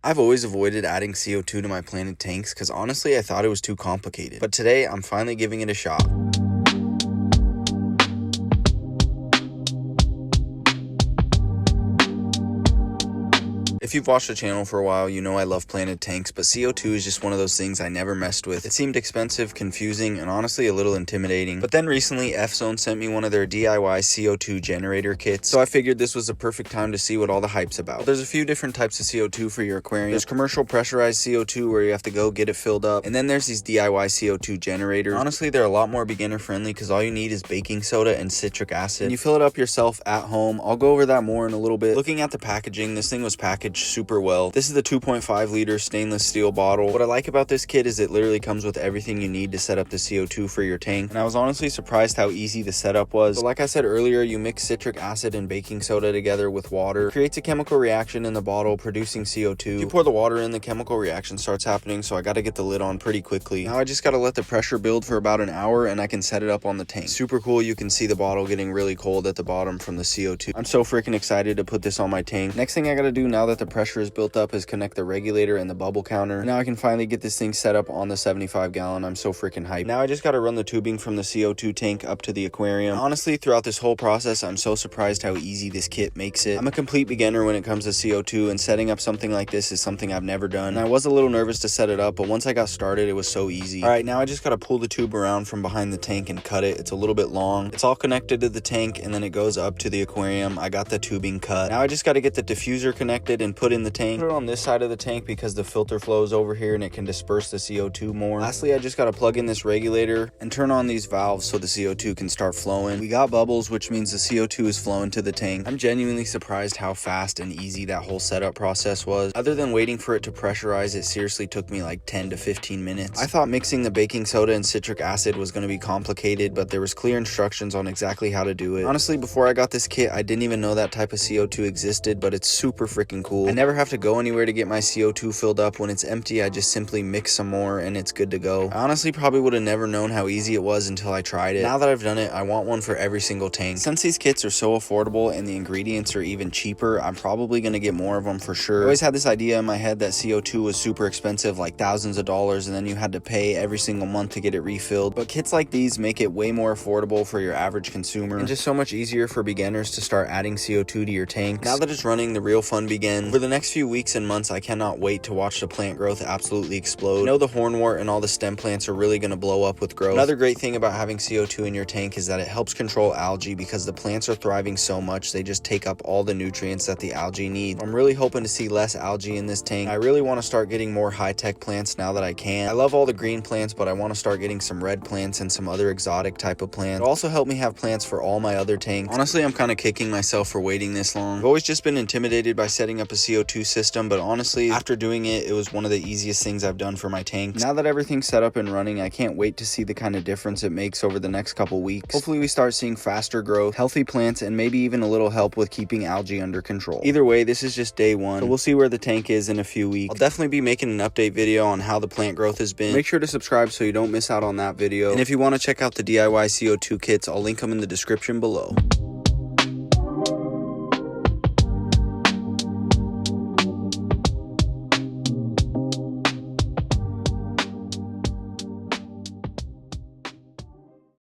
I've always avoided adding CO2 to my planted tanks because honestly I thought it was too complicated, but today I'm finally giving it a shot. If you've watched the channel for a while, you know I love planted tanks, but CO2 is just one of those things I never messed with. It seemed expensive, confusing, and honestly a little intimidating. But then recently, FZONE sent me one of their DIY CO2 generator kits, so I figured this was the perfect time to see what all the hype's about. But there's a few different types of CO2 for your aquarium. There's commercial pressurized CO2 where you have to go get it filled up, and then there's these DIY CO2 generators. Honestly, they're a lot more beginner friendly because all you need is baking soda and citric acid. And you fill it up yourself at home. I'll go over that more in a little bit. Looking at the packaging, this thing was packaged super well. This is the 2.5 liter stainless steel bottle. What I like about this kit is it literally comes with everything you need to set up the CO2 for your tank, and I was honestly surprised how easy the setup was. So like I said earlier, you mix citric acid and baking soda together with water. It creates a chemical reaction in the bottle producing CO2. You pour the water in, the chemical reaction starts happening, so I got to get the lid on pretty quickly. Now I just got to let the pressure build for about an hour and I can set it up on the tank. Super cool. You can see the bottle getting really cold at the bottom from the CO2. I'm so freaking excited to put this on my tank. Next thing I got to do now that the pressure is built up is connect the regulator and the bubble counter. Now I can finally get this thing set up on the 75 gallon. I'm so freaking hyped. Now I just got to run the tubing from the CO2 tank up to the aquarium. Honestly, throughout this whole process, I'm so surprised how easy this kit makes it. I'm a complete beginner when it comes to CO2, and setting up something like this is something I've never done. And I was a little nervous to set it up, but once I got started, it was so easy. All right, now I just got to pull the tube around from behind the tank and cut it. It's a little bit long. It's all connected to the tank and then it goes up to the aquarium. I got the tubing cut. Now I just got to get the diffuser connected and put in the tank. Put it on this side of the tank because the filter flows over here and it can disperse the CO2 more. Lastly, I just got to plug in this regulator and turn on these valves so the CO2 can start flowing. We got bubbles, which means the CO2 is flowing to the tank. I'm genuinely surprised how fast and easy that whole setup process was. Other than waiting for it to pressurize, it seriously took me like 10 to 15 minutes. I thought mixing the baking soda and citric acid was going to be complicated, but there was clear instructions on exactly how to do it. Honestly, before I got this kit, I didn't even know that type of CO2 existed, but it's super freaking cool. I never have to go anywhere to get my CO2 filled up. When it's empty, I just simply mix some more and it's good to go. I honestly probably would have never known how easy it was until I tried it. Now that I've done it, I want one for every single tank. Since these kits are so affordable and the ingredients are even cheaper, I'm probably going to get more of them for sure. I always had this idea in my head that CO2 was super expensive, like thousands of dollars, and then you had to pay every single month to get it refilled. But kits like these make it way more affordable for your average consumer and just so much easier for beginners to start adding CO2 to your tanks. Now that it's running, the real fun begins. For the next few weeks and months, I cannot wait to watch the plant growth absolutely explode. I know the hornwort and all the stem plants are really going to blow up with growth. Another great thing about having CO2 in your tank is that it helps control algae because the plants are thriving so much, they just take up all the nutrients that the algae need. I'm really hoping to see less algae in this tank. I really want to start getting more high-tech plants now that I can. I love all the green plants, but I want to start getting some red plants and some other exotic type of plants. It'll also help me have plants for all my other tanks. Honestly, I'm kind of kicking myself for waiting this long. I've always just been intimidated by setting up a CO2 system, but honestly, after doing it, it was one of the easiest things I've done for my tanks. Now that everything's set up and running, I can't wait to see the kind of difference it makes over the next couple weeks. Hopefully we start seeing faster growth, healthy plants, and maybe even a little help with keeping algae under control. Either way, this is just day one, so we'll see where the tank is in a few weeks. I'll definitely be making an update video on how the plant growth has been. Make sure to subscribe so you don't miss out on that video. And if you want to check out the DIY CO2 kits, I'll link them in the description below.